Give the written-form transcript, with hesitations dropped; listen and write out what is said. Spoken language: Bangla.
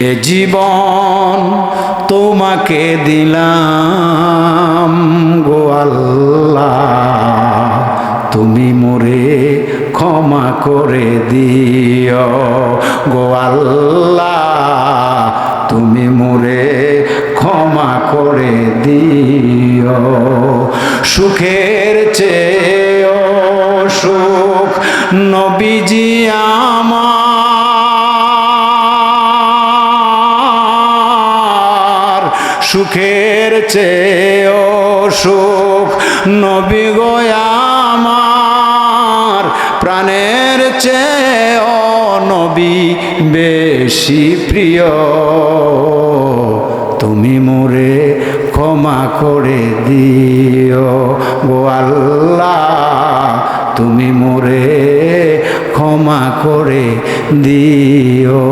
এ জীবন তোমাকে দিলাম গো আল্লাহ, তুমি মোরে ক্ষমা করে দিও গো আল্লাহ, তুমি মোরে ক্ষমা করে দিও। সুখের চেয়েও সুখ নবীজি আমার, সুখের চেয়েও সুখ নবী গো আমার, প্রাণের চেয়েও নবী বেশি প্রিয়, তুমি মোরে ক্ষমা করে দিও গো আল্লাহ, তুমি মোরে ক্ষমা করে দিও।